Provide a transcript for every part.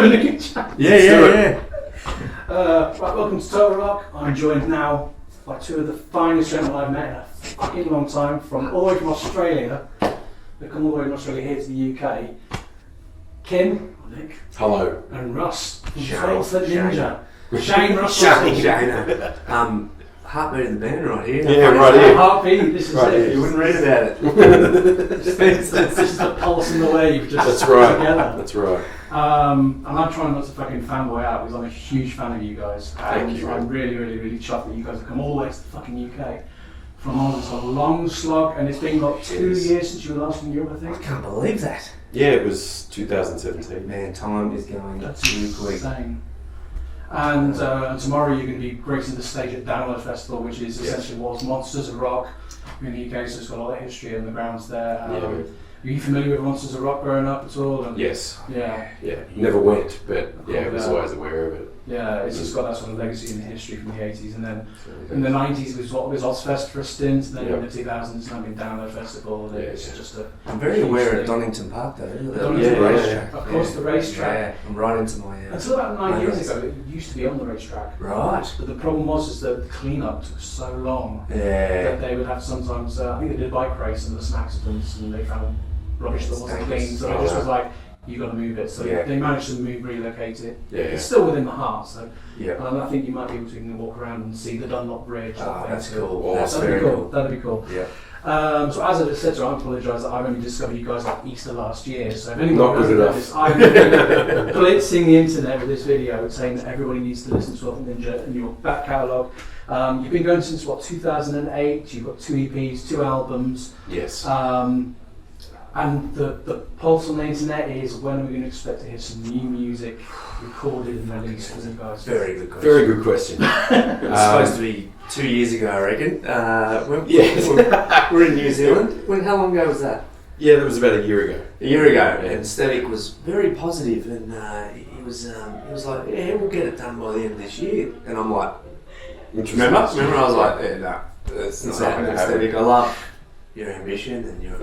having a good chat. Yeah. Right, welcome to TotalRock. I'm joined now by two of the finest gentlemen I've met in a fucking long time, from all the way from Australia. They come all the way from Australia here to the UK. Kim, Nick, Hello. and Russ from Shane. Ninja. Shane Russ. Shane. Heartbeat of the band right here. Yeah, right here. Heartbeat, this is Right it. here. You wouldn't read about it. This is the pulse and the wave just That's right. together. That's right. And I'm trying not to fucking fanboy out because I'm a huge fan of you guys. Thank And you. I'm really chuffed that you guys have come all the way to the fucking UK from all this long slog, and it's been like 2 years since you were last in Europe, I I think. can't believe that. Yeah, it was 2017. Man, time is going That's too quick. insane. And tomorrow you're going to be gracing the stage at Download Festival, which is essentially what's Monsters of Rock in the UK, so it's got a lot of history and the grounds there. Are you familiar with Monsters of Rock growing up at all? And Yes. Yeah. Yeah. Never went, but yeah, was always aware of it. Yeah, it's just got that sort of legacy and history from the 80s, and then in the 90s it was what was Ozfest for a stint, and then in the 2000s it's now been Download Festival, and it's just a... I'm very aware of Donington Park though. Donington racetrack. Of course, the racetrack. Yeah, I'm right into my... Until about 9 years ago, it used to be on the racetrack. Right. But the problem was is that the clean-up took so long Yeah. that they would have sometimes, I think they did a bike race and there were some accidents and they found rubbish that wasn't clean, so it just was like, you got to move it. So they managed to relocate it. Yeah. It's still within the heart, so Yeah. I think you might be able to walk around and see the Dunlop Bridge. That's cool. Awesome. That's That'd very be cool. cool. That'd be cool. Yeah. So as I just said, I apologise that I've only discovered you guys like Easter last year. So if anyone Not good hasn't enough. this, I've been blitzing the internet with this video saying that everybody needs to listen to Swap Ninja and your back catalogue. You've been going since 2008. You've got 2 EPs, 2 albums. Yes. And the pulse on the internet is, when are we going to expect to hear some new music recorded and released from you guys? Very good question. Very good question. It was supposed to be 2 years ago, I reckon. We're in New Zealand. How long ago was that? Yeah, that was about a year ago. A year ago, and Static was very positive, and he was like, "Yeah, we'll get it done by the end of this year." And I'm like, "Remember?" I was like, "Yeah, no, it's not happening, Static. I love your ambition, and you're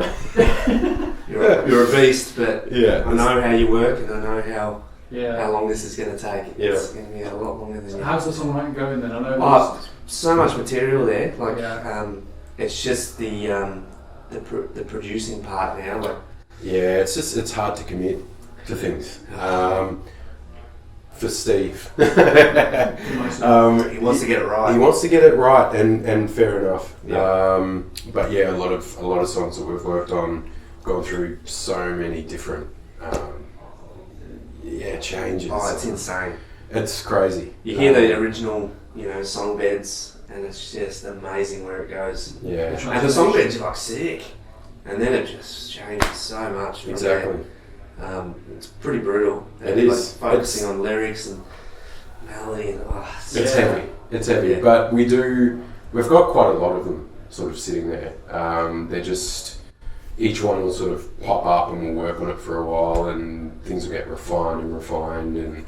a beast, but I know how you work, and I know how long this is going to take. It's going to be a lot longer than you." How's the songwriting going then? I know so much material there. Like, it's just the producing part now. Like, yeah, it's hard to commit to things. For Steve, he wants to get it right. He wants to get it right, and fair enough. Yeah. But yeah, a lot of songs that we've worked on, gone through so many different changes. Oh, it's insane. It's crazy. You hear the original, song beds, and it's just amazing where it goes. Yeah. And the song beds are like sick, and then it just changes so much. From Exactly. there. It's pretty brutal. It is. Focusing on lyrics and melody, and it's heavy. It's heavy, Yeah. but we've got quite a lot of them sort of sitting there. They're just, each one will sort of pop up and we'll work on it for a while, and things will get refined and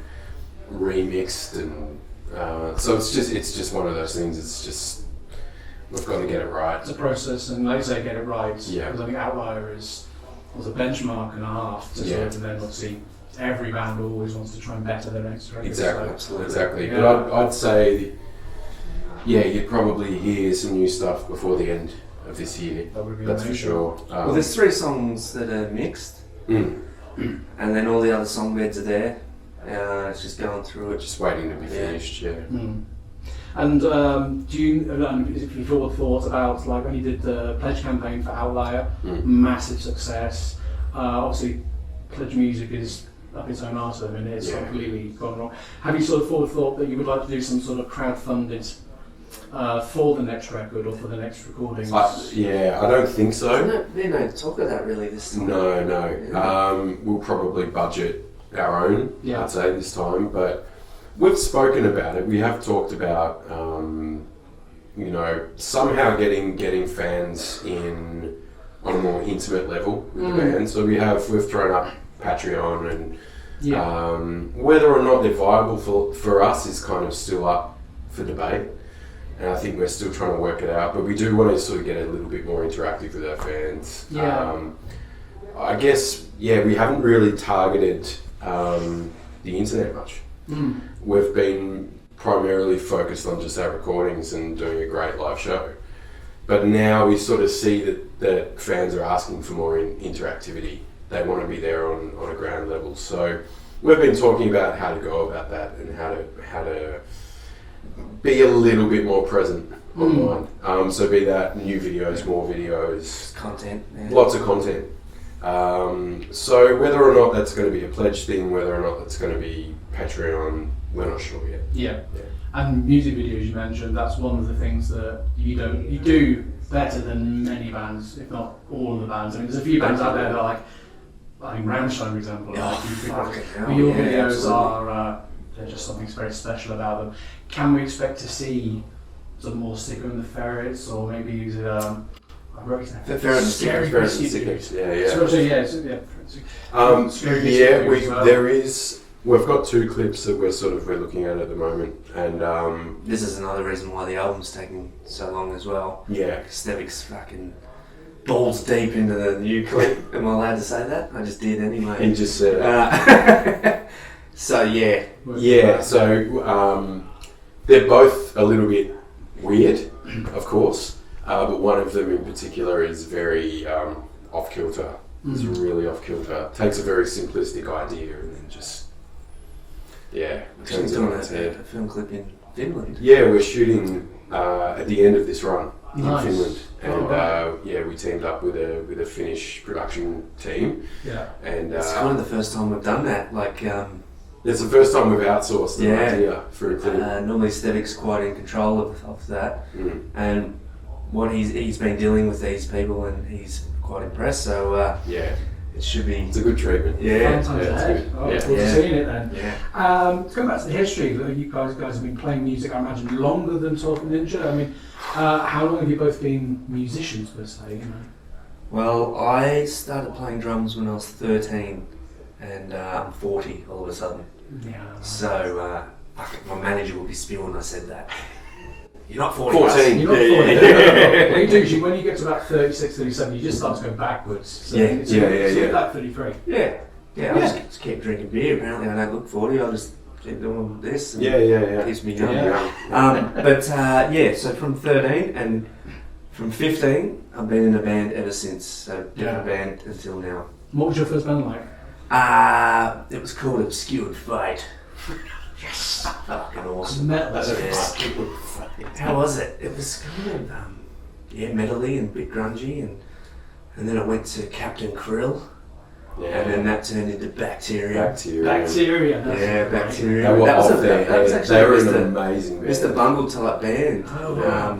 remixed, and so it's just one of those things. It's just, we've got to get it right. It's a process, and like you say, get it right. Yeah. Because I think Outlier was a benchmark and a half to sort of, and then obviously every band always wants to try and better their next record. Exactly. But I'd say, you'd probably hear some new stuff before the end of this year. That would be That's amazing. for sure. Well, there's 3 songs that are mixed, and then all the other song beds are there. It's just going through it. Just waiting to be finished. Yeah. Mm. And do you, if you thought about, like, when you did the pledge campaign for Outlier, massive success. Obviously, pledge music is up its own arse. I mean, it's completely gone wrong. Have you sort of thought that you would like to do some sort of crowdfunded for the next record or for the next recordings? I don't think so. There's no talk of that really this time. No. We'll probably budget our own, Yeah. I'd say, this time, but we've spoken about it. We have talked about, somehow getting fans in on a more intimate level with the band. So we've thrown up Patreon, and whether or not they're viable for us is kind of still up for debate. And I think we're still trying to work it out, but we do want to sort of get a little bit more interactive with our fans. Yeah. I guess, we haven't really targeted the the internet much. We've been primarily focused on just our recordings and doing a great live show. But now we sort of see that fans are asking for more interactivity. They want to be there on a ground level. So we've been talking about how to go about that and how to be a little bit more present online. So be that new videos, more videos, content, lots of content. So whether or not that's going to be a pledge thing, whether or not that's going to be Patreon, we're not sure yet. Yeah. And music videos you mentioned, that's one of the things that you do better than many bands, if not all of the bands. I mean, there's a few bands out there that are like, I think Rammstein, for example. But your videos are they're just something very special about them. Can we expect to see sort of more Sticker and the Ferrets, or maybe is it The Ferrets and Stickers. There is. We've got 2 clips that we're looking at the moment, and this is another reason why the album's taking so long as well. Yeah, Stevik's fucking balls deep into the new clip. Am I allowed to say that? I just did anyway. You just said it. So yeah. So they're both a little bit weird, of course, but one of them in particular is very off kilter. It's really off kilter. Takes a very simplistic idea and then just turns it on its head. A film clip in Finland. Yeah, we're shooting at the end of this run in Finland, and we teamed up with a Finnish production team. Yeah, and it's kind of the first time we've done that. Like, it's the first time we've outsourced an idea for a clip. Normally, Stevik's quite in control of that, and what he's been dealing with these people, and he's quite impressed. So it should be. It's a good treatment. Yeah, fun times ahead. We'll seeing it then. Yeah. Going back to the history, you guys have been playing music, I imagine, longer than Talking Ninja. I mean, how long have you both been musicians per se? You know? Well, I started playing drums when I was 13, and I'm 40 all of a sudden. Yeah. So my manager will be spewing I said that. You're not 40. 14. You're not 40. What you do is when you get to about 36, 37, you just start to go backwards. So like 33. Yeah. I just keep drinking beer. Apparently, I don't look 40. I just keep doing this. And it keeps me young. So from 13 and from 15, I've been in a band ever since. So different band until now. What was your first band like? It was called Obscured Fate. Yes, fucking awesome. How was it? It was kind of metally and a bit grungy, and then it went to Captain Krill, and then that turned into Bacteria. Bacteria. Bacteria. That was actually they were an amazing band. Mr. Bungle type band. Oh, wow.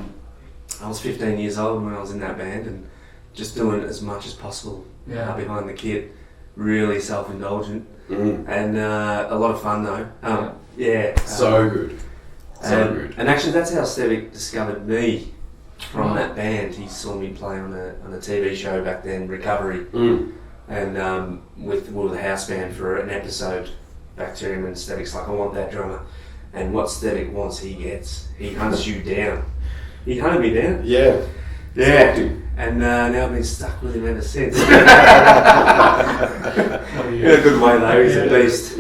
I was 15 years old when I was in that band, and just doing as much as possible behind the kit. Really self-indulgent, and a lot of fun though. So good. And actually, that's how Stevik discovered me from that band. He saw me play on a TV show back then, Recovery, and we were the house band for an episode. Bacterium, and Stevik's like, I want that drummer, and what Stevik wants, he gets. He hunts you down. He hunted me down. Yeah. And now I've been stuck with him ever since. In a good way though, he's a beast.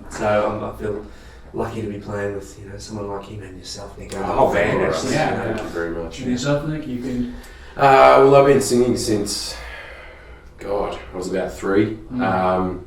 So I feel lucky to be playing with someone like him and yourself, Nick. The whole band actually. Thank you very much. And yourself, Nick, you've been... well, I've been singing since, I was about 3. I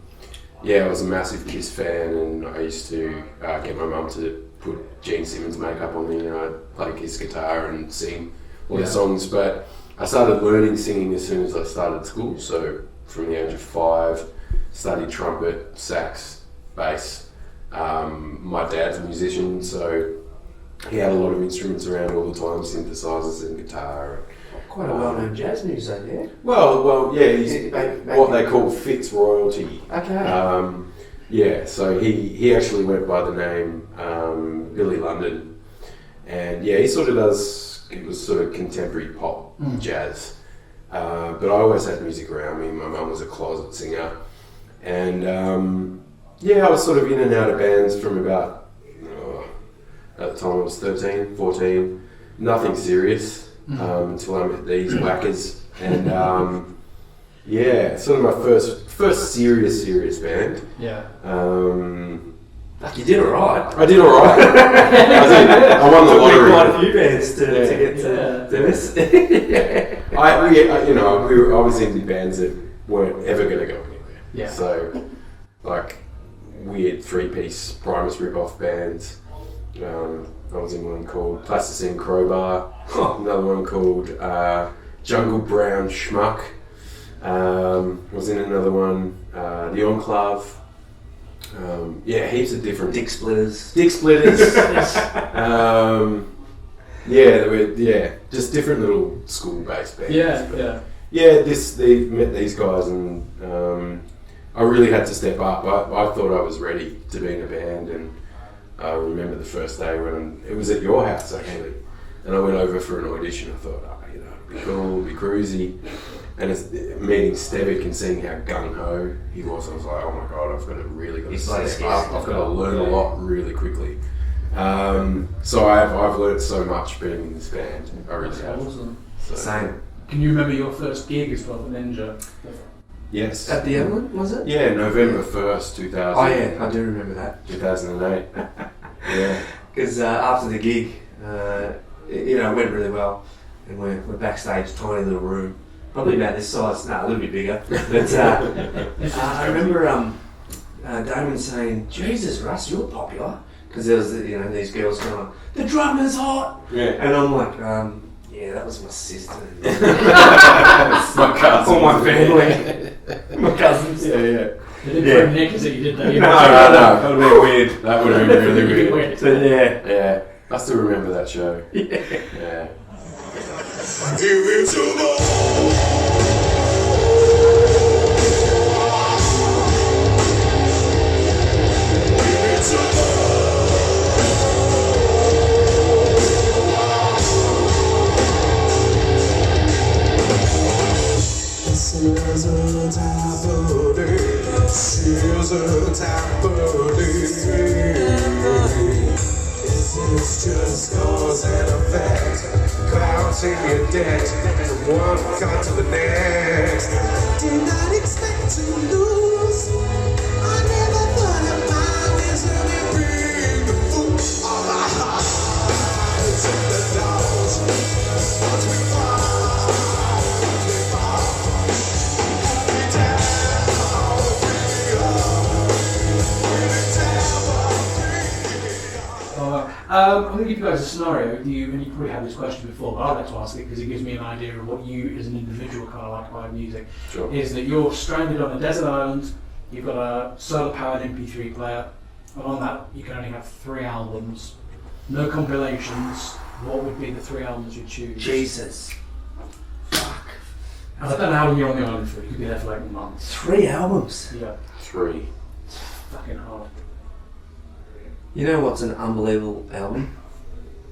was a massive Kiss fan, and I used to get my mum to put Gene Simmons makeup on me, and I'd play Kiss guitar and sing all the songs. But I started learning singing as soon as I started school, so from the age of 5, studied trumpet, sax, bass. My dad's a musician, so he had a lot of instruments around all the time, synthesizers and guitar. Quite a well-known jazz musician, yeah? Well, he's what they call Fitz royalty. Okay. So he actually went by the name Billy London, and he sort of does, it was sort of contemporary pop jazz, but I always had music around me. My mum was a closet singer, and I was sort of in and out of bands from about, at the time I was 13, 14, nothing serious, until I met these whackers, and Yeah, sort of my first serious band. Yeah. Fuck, you did alright. I did alright. I won the lottery. Quite a few bands to get to this. I was in bands that weren't ever going to go anywhere. Yeah. So, like, weird 3-piece Primus rip-off bands. I was in one called Plasticine Crowbar. Another one called Jungle Brown Schmuck. Was in another one, The Enclave. Heaps of different Dick Splitters. Yes. Just different little school-based bands. They met these guys, and I really had to step up. I thought I was ready to be in a band, and I remember the first day when it was at your house actually, and I went over for an audition. I thought, it'd be cool, it'd be cruisy. And it's meeting Stevic and seeing how gung-ho he was, I was like, oh my god, I've got to step up. I've got to learn a lot really quickly. So I've learned so much being in this band. I really have. Awesome. So, Same. Can you remember your first gig as well, Ninja? yes. At the Evelyn, was it? Yeah, November 1st, 2000. Oh yeah, I do remember that. 2008. Yeah. Because after the gig, it went really well, and we're backstage, tiny little room, probably about this size, a little bit bigger. But I remember Damon saying, "Jesus, Russ, you're popular," because there was these girls going, "The drummer's hot," and I'm like, "Yeah, that was my sister, My cousin. or my family, my cousins." Yeah. They didn't put Nick as you did that. No, that would have been weird. That would have been really weird. But Yeah. I still remember that show. Yeah. Give it to the It's just cause and effect. Clouds in your debt from one cut to the next. Did not expect to lose. I never thought of my misery being the fool. All my heart in the dogs. Watch me fall, watch me fall. Every down, we I'm going to give you guys a scenario, and you probably had this question before, but I'd like to ask it because it gives me an idea of what you as an individual kind of like about music. Sure. Is that you're stranded on a desert island, you've got a solar-powered MP3 player, and on that you can only have 3 albums, no compilations. What would be the 3 albums you'd choose? Jesus. Fuck. And I don't know how long you're on the island for, you could be there for like months. 3 albums. Yeah. 3. It's fucking hard. You know what's an unbelievable album?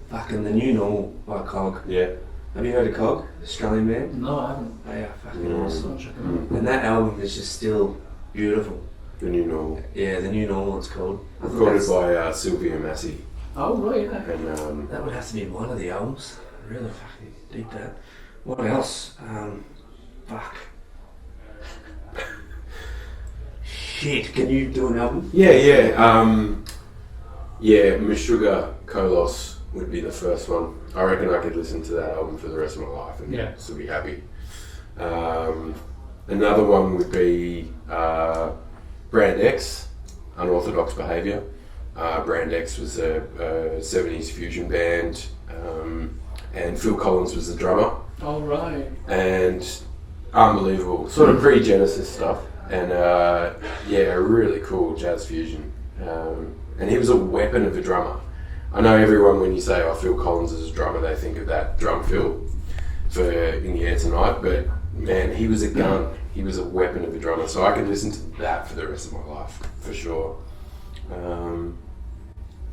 Fucking The New Normal by Cog. Yeah. Have you heard of Cog? Australian band? No, I haven't. They are fucking Mm. awesome. I'll check them out. And that album is just still beautiful. The New Normal. Yeah, The New Normal it's called. I think Recorded that's- by Sylvia Massey. Oh, right, yeah. And that would have to be one of the albums. I really fucking dig that. What else? Fuck. Shit, can you do an album? Yeah, Meshuggah Kolos would be the first one. I reckon I could listen to that album for the rest of my life and still be happy. Another one would be Brand X, Unorthodox Behaviour. Brand X was a 70s fusion band, and Phil Collins was the drummer. Oh, right. And unbelievable, sort of pre-Genesis stuff. And really cool jazz fusion. And he was a weapon of a drummer. I know everyone, when you say, oh, Phil Collins is a drummer, they think of that drum fill for In the Air Tonight, but man, he was a gun. He was a weapon of a drummer, so I could listen to that for the rest of my life, for sure.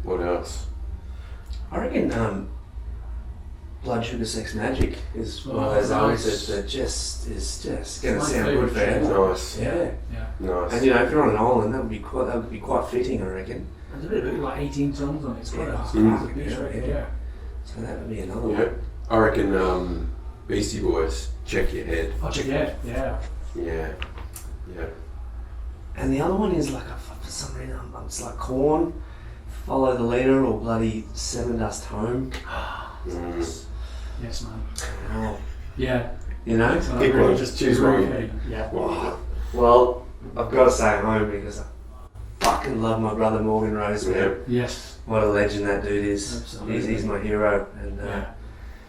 What else? I reckon Blood Sugar Sex Magic is one of those nice. albums that just is just going to My sound favourite good for you. Nice. Yeah. Nice. And if you're on an island, that would be quite fitting, I reckon. There's a bit of like 18 songs on it. It's quite Yeah. a beach record, yeah. So that would be another Yeah. one. I reckon Beastie Boys, Check Your Head. I'll check it out, yeah. Yeah. Yeah. And the other one is like, for some reason, it's like Corn, Follow the Leader, or bloody Seven Dust Home. Yes, man. Oh. Yeah. You know? So Pick really one. just Choose really one. good. Yeah. Well, I've got to say Home because I fucking love my brother Morgan Rose, man. Yeah. Yes. What a legend that dude is. Absolutely. He's my hero. And Yeah.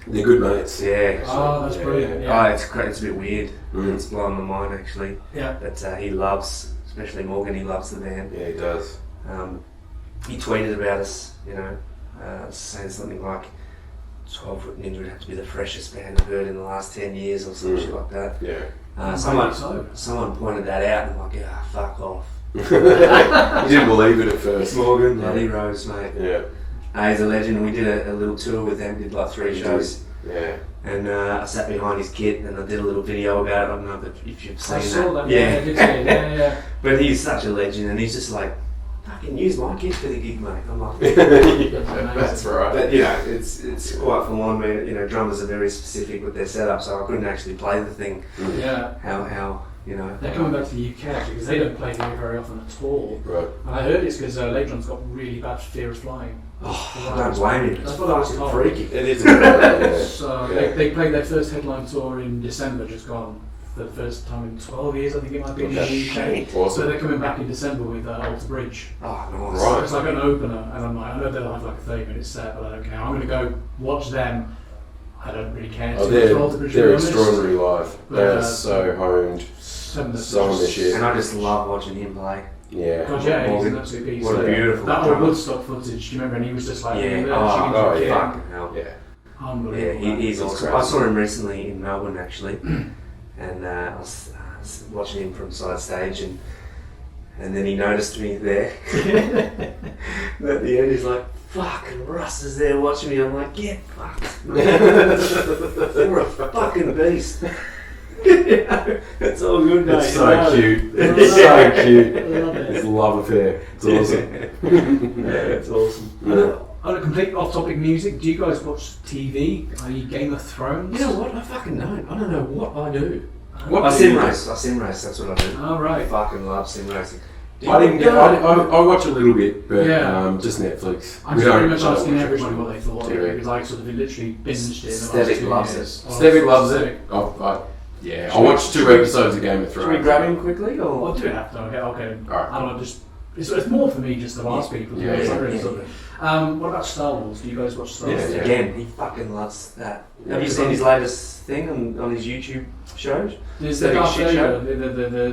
They're good mates. yeah. Oh, that's Yeah. brilliant. Oh, Yeah. it's great. It's a bit weird. It's blowing my mind actually. Yeah. But he loves, especially Morgan, he loves the band. Yeah, he does. He tweeted about us, you know, saying something like 12 Foot Ninja would have to be the freshest band I've heard in the last 10 years or some shit like that. Yeah. Someone pointed that out and I'm like, yeah, fuck off. You didn't believe it at first. Morgan, bloody Rose, mate. Yeah. He's a legend. We did a little tour with them, did like 3 shows. Yeah. And I sat behind his kit and I did a little video about it. I don't know if you've seen I saw that. Yeah. I did see it. Yeah. But he's such a legend and he's just like, fucking use my kit for the gig, mate. I'm like, That's right. but you know, it's quite full on. You know, drummers are very specific with their setup, so I couldn't actually play the thing. Yeah. How you know? They're coming back to the UK actually because they don't play here very often at all. Right. And I heard it's because Ladron's got really bad fear of flying. Oh, I don't blame him. It's That's what I was fucking told. freaky. It is. Yeah. So Yeah. they played their first headline tour in December, just gone. For the first time in 12 years, I think it might be in the UK. So Awesome. they're coming back in December with Alter Bridge. Oh, nice. Right. So it's like an opener, and I'm like, I know they'll have like a 30-minute set, but I don't care. I'm going to go watch them. I don't really care Oh, too much for Alter Bridge, to be they're honest. extraordinary live. They're so honed. Some of the So on their shit. And I just love watching him play. Yeah. God, yeah, he's Morgan. an absolute beast. What a beautiful That old drummer. Woodstock footage, do you remember? And he was just like, Yeah. Oh, yeah. yeah. Fucking hell. Yeah. Yeah, Unbelievable. he's That's awesome. crazy. I saw him recently in Melbourne actually, and I was watching him from side stage, and then he noticed me there. And at the end, he's like, "Fucking Russ is there watching me." I'm like, "Get fucked! You're a fucking beast." You know, it's all good, mate. It's so No. cute. It's so cute. I love it. It's a love affair. It's awesome. Yeah, it's awesome. Yeah. On a complete off-topic music, do you guys watch TV? Are you Game of Thrones? You know what? I fucking don't. I don't know what I do. What I do sim you- race. That's what I do. Oh, right. I fucking love sim racing. I didn't get. I watch a little bit, but Yeah. just Netflix. I'm We just very don't- much I don't asking watch everybody actual what they thought of TV. it because I sort of literally binged it in the Stevic last 2 loves years. it. Stevic loves it. Should I watched 2 episodes of Game of Thrones. Should we grab him quickly or? Well, I do have to. Okay. Alright. I don't know, just it's more for me just to ask people. Yeah, It's not yeah, really yeah. something. What about Star Wars? Do you guys watch Star Wars? Yeah. Again, he fucking loves that. Yeah. Have you seen his latest thing on his YouTube shows? There's Stevic the Darth shit Vader, show?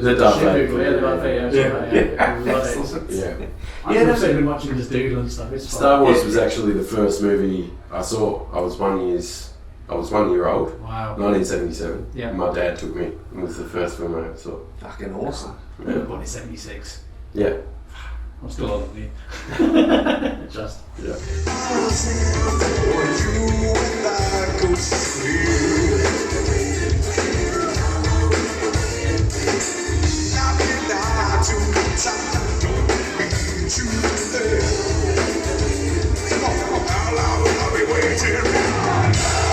the Darth shit Vader, people, yeah, the Darth Vader, yeah. Love it. Excellent. Yeah. I've Yeah, also been watching this doodle and stuff. It's fun. Star Wars was actually the first movie I saw. I was 1 year old. Wow. 1977. Yeah. My dad took me. It was the first film I ever saw. Fucking awesome. I was born in '76. Yeah. I'm still older than you. Just. Yeah. When you and I go to sleep, knocking out to the top, don't beat you there. Come on, how long will I be waiting?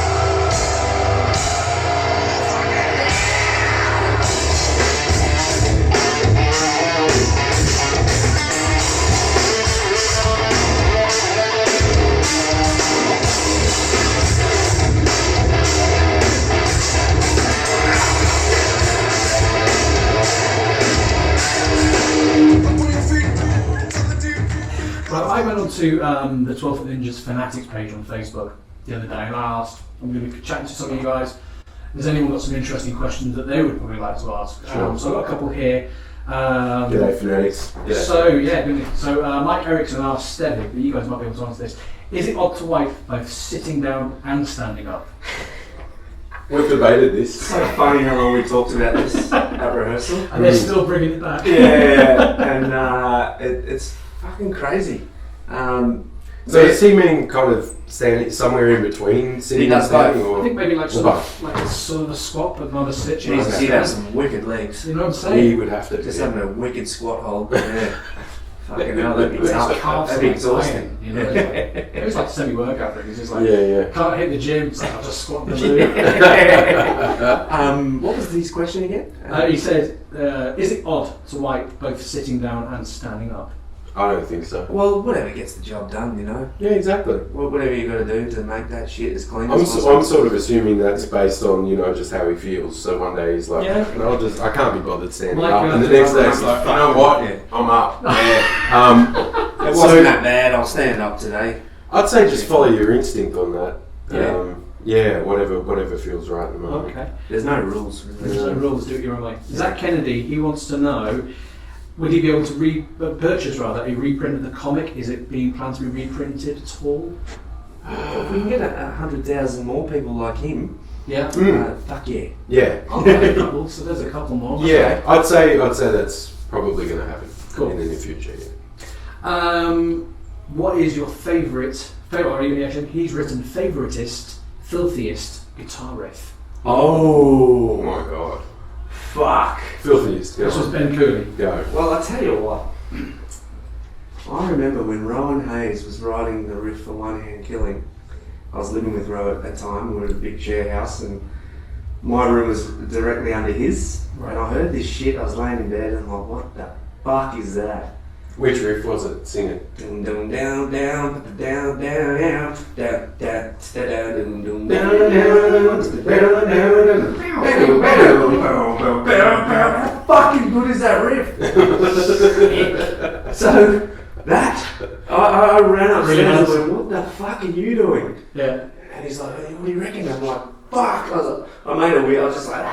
Well, I went on to the 12 Foot Ninjas Fanatics page on Facebook the other day and I asked, I'm going to be chatting to some of you guys, has anyone got some interesting questions that they would probably like to ask? Sure. So I've got a couple here. G'day, fanatics. So Mike Erickson asked Stevic, but you guys might be able to answer this. Is it odd to wife both sitting down and standing up? We've debated this. So funny how long we talked about this at rehearsal. And they're still bringing it back. Yeah, and it's fucking crazy. So is he meaning kind of standing somewhere in between sitting He does and standing? I Or? think maybe like Well, sort of like a sort of a squat, but not a sit. Jesus, he'd have some wicked legs. You know what I'm saying? He would have to. Just yeah. having a wicked squat hold. Yeah. Fucking hell, that'd be tough. Calves That'd be like exhausting. iron, you know, it was like semi-workout thing. It's just like, Yeah. can't hit the gym, so I'll just squat in the loo. What was his question again? He said, is it odd to wipe both sitting down and standing up? I don't think so. Well, whatever gets the job done, you know. Yeah, exactly. Whatever you got to do to make that shit as clean I'm as possible. I'm sort of assuming that's based on, you know, just how he feels. So one day he's like, Yeah. no, I can't be bothered standing Like, up. And the next day he's like, you know what? Yeah. I'm up. It wasn't that bad. I'll stand up today. I'd say just follow your instinct on that. Yeah. Whatever feels right at the moment. Okay. There's no rules. Really. There's no rules, do it your own way. Zach Kennedy, he wants to know, would he be able to purchase a reprint of the comic? Is it being planned to be reprinted at all? If we can get 100,000 more people like him, Yeah. fuck yeah. Yeah. Okay, couple, so there's a couple more. Yeah, I'd say that's probably going to happen Cool. in the near future. Yeah. What is your favourite, or even actually, he's written favoritist, filthiest guitar riff? Oh my god. Fuck. Filthiest. This was Ben Cooley. Go. Well, I tell you what. I remember when Rowan Hayes was writing the riff for One Hand Killing. I was living with Ro at that time. We were in a big share house, and my room was directly under his. Right. And I heard this shit. I was laying in bed, and I'm like, "What the fuck is that?" Which riff was it? Sing it. Down, down, down, down, down, down, down, down, down, down, down. How fucking good is that riff? So that I ran upstairs and went, "What the fuck are you doing?" Yeah. And he's like, "Hey, what do you reckon?" I'm like, "Fuck!" I made a wheel. I was just like,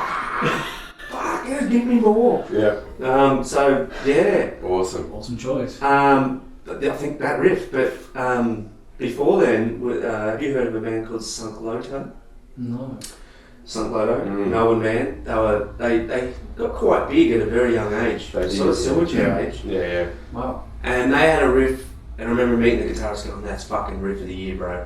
"Fuck, give me more." Yeah. So yeah. Awesome. Awesome choice. I think that riff, but before then, have you heard of a band called Sunk Loto? No. Sunk Loto, Melbourne band. They got quite big at a very young age, They sort of did, Silverchair age. Yeah. Wow. And they had a riff, and I remember meeting the guitarist going, "That's fucking riff of the year, bro."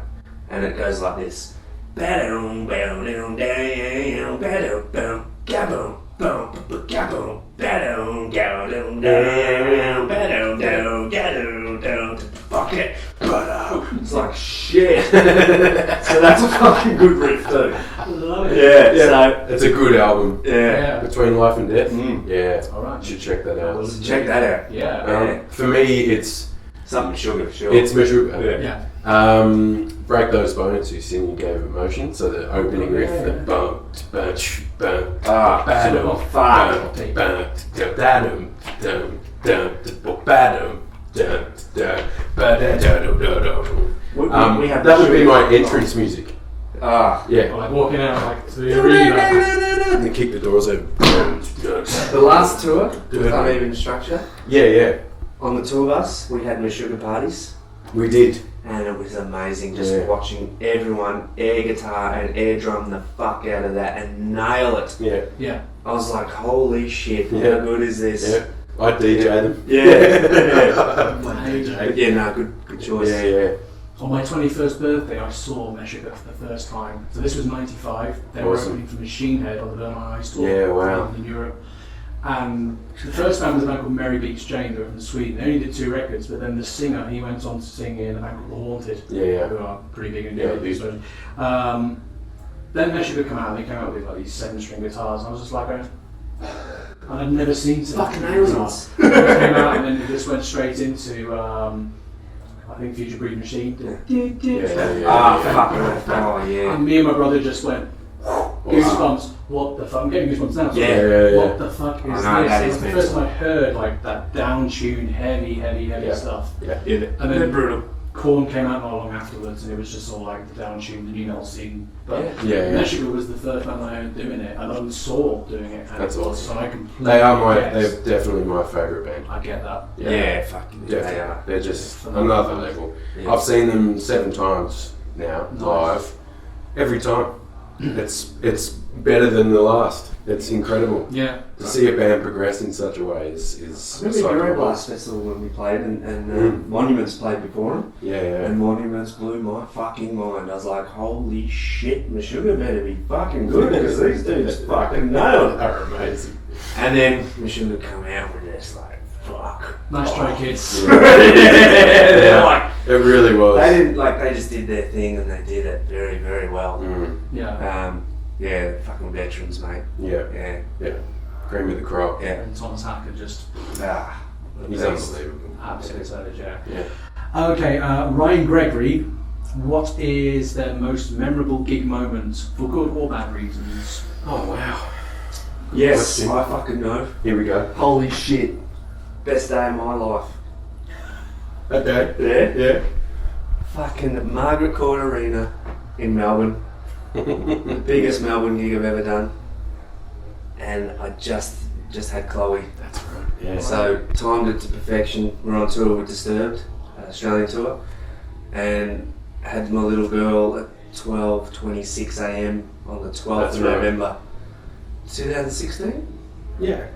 And it goes like this. Ba-dum, ba-dum, down, ba-dum, bum, ga-boom, bum, ga-boom, ba-dum, ga-dum, down, ba-dum, down, ga-dum, down, fuck it, ba-dum. It's like shit. So that's a fucking good riff too. Love it. Yeah. So It's a good album. yeah. Between Life and Death. Yeah. Alright. You should check that out. So check that out. Yeah. For me, it's Something sugar for sure. Meshuggah. Yeah. Break Those Bones, who sing You Gave Emotion. So the opening riff, the bum, bunch, bum, Ah, badum, fuck. badum, dum, dum, badum, dum, dum, badum. We have That would be my entrance music. Ah. Yeah. Like walking out like to the arena. And then kick the doors open. The last tour, with Uneven Structure, Yeah. on the tour bus, we had Meshuggah parties, We did. and it was amazing just Yeah. watching everyone air guitar and air drum the fuck out of that and nail it. Yeah. Yeah. I was like, holy shit, Yeah. how good is this? Yeah. I DJ them. Yeah, no, good choice. Yeah. On my 21st birthday, I saw Meshuggah for the first time. So this was 95. They were Awesome. opening for Machine Head on the Vermont Ice Tour Yeah, wow. in Europe. And the first band was a band called Mary Beats Jane, they were from Sweden. They only did 2 records, but then the singer, he went on to sing in a band called The Haunted, Yeah. who are pretty big in Yeah, Europe, they do. especially. Then Meshuggah came out, and they came out with like these 7-string guitars, and I was just like, and I'd never seen Fucking 7-string aliens. guitars. They came out, and then it just went straight into, I think, Future Breed Machine. Ah, fuck it. Oh, yeah. And me and my brother just went, goosebumps. What the fuck? I'm getting goosebumps now. So Yeah. What the fuck is I know, that this? is It's the first time I heard like that down-tuned, heavy Yeah. stuff. Yeah. And then brutal. Korn came out not long afterwards, and it was just all like the down-tuned, the new metal scene. But Yeah. Meshuggah was the first band I heard doing it, and I saw doing it. And That's it was, awesome. So I completely They're definitely my favourite band. I get that. Yeah, fucking they Definitely. are. They're just another level. Yeah. I've seen them 7 times now, Nice. live. Every time. It's better than the last. It's incredible. Yeah. To see a band progress in such a way is I it's remember like Euro Blast Festival when we played, and Monuments played before them. Yeah. And Monuments blew my fucking mind. I was like, holy shit, Meshuggah better be fucking good because these dudes fucking nailed it. They're amazing. And then Meshuggah come out and we're just like, fuck. Nice try, kids. Yeah, it really was. They didn't they just did their thing and they did it very, very well. Yeah. Yeah, fucking veterans, mate. Yeah. Cream of the crop. Yeah. And Thomas Hacker just He's unbelievable. absolutely savage, Yeah. Okay, Ryan Gregory, what is their most memorable gig moment for good or bad reasons? Oh wow. Yes, question. I fucking know. Here we go. Holy shit. Best day of my life. Okay. Yeah. Fucking Margaret Court Arena in Melbourne. The biggest Melbourne gig I've ever done. And I just had Chloe. That's right. Yeah. So timed it to perfection. We're on tour with Disturbed, Australian tour, and had my little girl at 12:26 a.m. on the 12th That's of right. November, 2016, Yeah.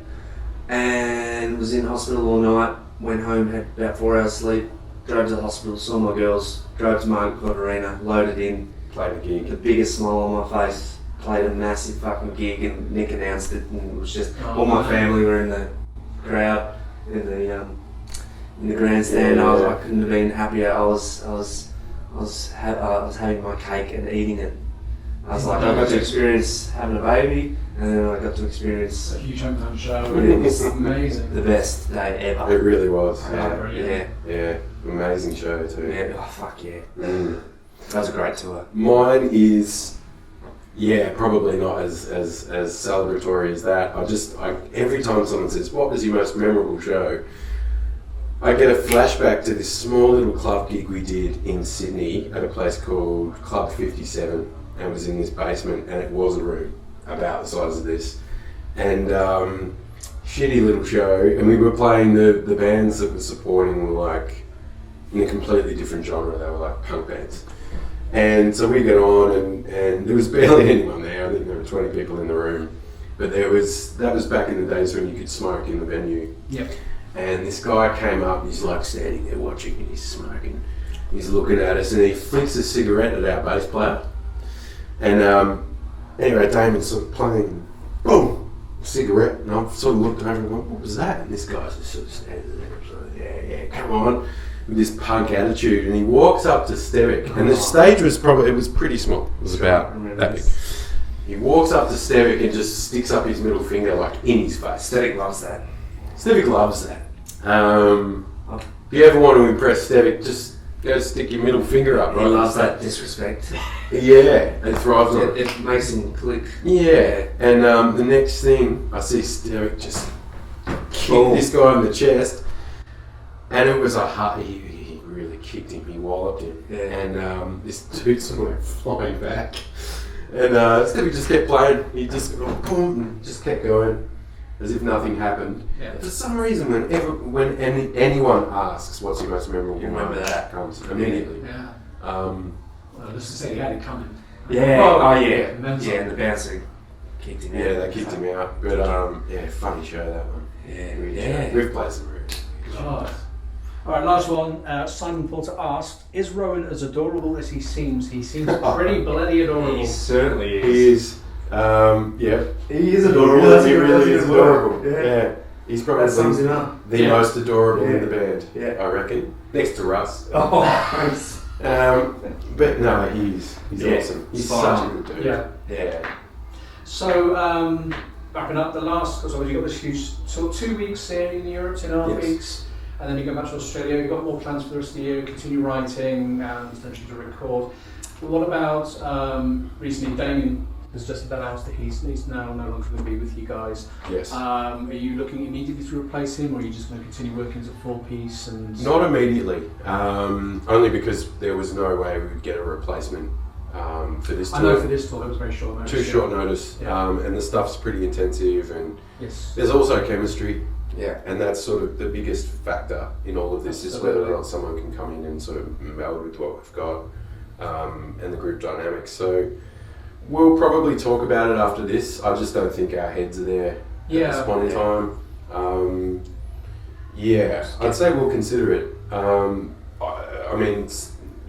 and was in hospital all night. Went home, had about 4 hours sleep. Drove to the hospital, saw my girls. Drove to Margaret Court Arena, loaded in. Played the gig. The biggest smile on my face. Played a massive fucking gig, and Nick announced it, and it was just all my family were in the crowd in the grandstand. Yeah. I couldn't have been happier. I was having my cake and eating it. I was like, I got to experience having a baby, and then I got to experience It's a huge hometown show. It was amazing. the best day ever. It really was. Yeah. Yeah. Amazing show too. Yeah. Oh fuck yeah. Mm. That was a great tour. Mine is, probably not as celebratory as that. Every time someone says, what was your most memorable show? I get a flashback to this small little club gig we did in Sydney at a place called Club 57, and it was in this basement, and it was a room about the size of this. And shitty little show, and we were playing the bands that were supporting were like in a completely different genre. They were like punk bands. And so we got on, and there was barely anyone there. I think there were 20 people in the room. But that was back in the days when you could smoke in the venue. Yep. And this guy came up, he's like standing there watching, and he's smoking. He's looking at us, and he flicks a cigarette at our bass player. And anyway, Damon's sort of playing, boom, cigarette. And I've sort of looked over and gone, what was that? And this guy's just sort of standing there, so yeah, come on. With this punk attitude, and he walks up to Stevic, and the stage was pretty small. It was about that big. He walks up to Stevic and just sticks up his middle finger like in his face. Stevic loves that. Stevic loves that. If you ever want to impress Stevic, just go stick your middle finger up. He loves that disrespect. Yeah, and thrives on it. It makes him click. Yeah, and the next thing I see Stevic just kick this guy in the chest. And it was he really kicked him, he walloped him. Yeah. And this dude sort of went flying back. And Stevie just kept playing, he just boom, and just kept going as if nothing happened. Yeah. For some reason, when anyone asks what's your most memorable You remember moment, that. comes immediately. Yeah. Um, Well, just to say he had it coming. Yeah. Well, Yeah, and then and the bouncer kicked him out. yeah, they kicked him out. But funny show that one. Yeah. Good Yeah. show. We've played some really good shows. God. All right, last one. Simon Porter asked, is Rowan as adorable as he seems? He seems pretty bloody adorable. He certainly is. He is. Yeah. He is Adorable. He really is as well. adorable. Yeah. He's probably That sums him up. the most adorable in Yeah. the band, Yeah. I reckon. Next to Russ. Oh, thanks. But no, he's Yeah. awesome. He's Spot such on. a good dude. Yeah. Yeah. So, wrapping up the last, because you got this huge, so 2 weeks here in Europe, 2.5 Yes. weeks, and then you go back to Australia. You've got more plans for the rest of the year, continue writing and potentially to record. But what about recently Damien has just announced that he's now no longer going to be with you guys. Yes. Are you looking immediately to replace him, or are you just going to continue working as a four-piece? And Not immediately. Only because there was no way we would get a replacement for this tour. I know for this tour that was very short notice. Too short notice. Yeah. And the stuff's pretty intensive, and Yes. there's also chemistry. Yeah. And that's sort of the biggest factor in all of this, is whether Absolutely. or not someone can come in and sort of meld with what we've got, and the group dynamics. So we'll probably talk about it after this. I just don't think our heads are there at this point in time. I'd say we'll consider it. I mean,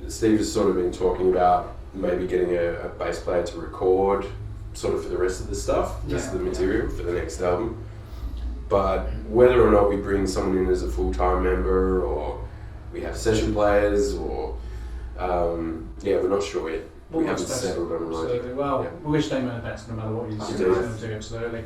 Steve has sort of been talking about maybe getting a bass player to record sort of for the rest of the stuff, just the material for the next album. but whether or not we bring someone in as a full-time member or we have session players or we're not sure yet. We haven't settled on it. Absolutely. Well, we wish Damon the best no matter what he's going to do. Absolutely.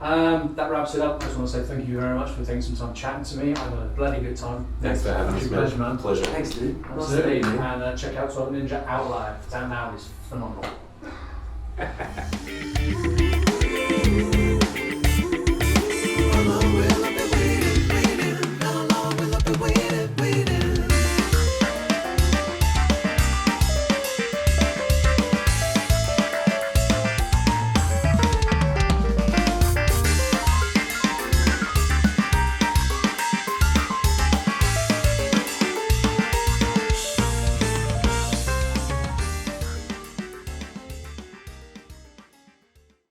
That wraps it up. I just want to say thank you very much for taking some time chatting to me. I had a bloody good time. Thanks for having us, man. Pleasure, man. Pleasure. Thanks, dude. Absolutely. Nice to meet you. And check out Ninja Outlier. It's out now. It's phenomenal.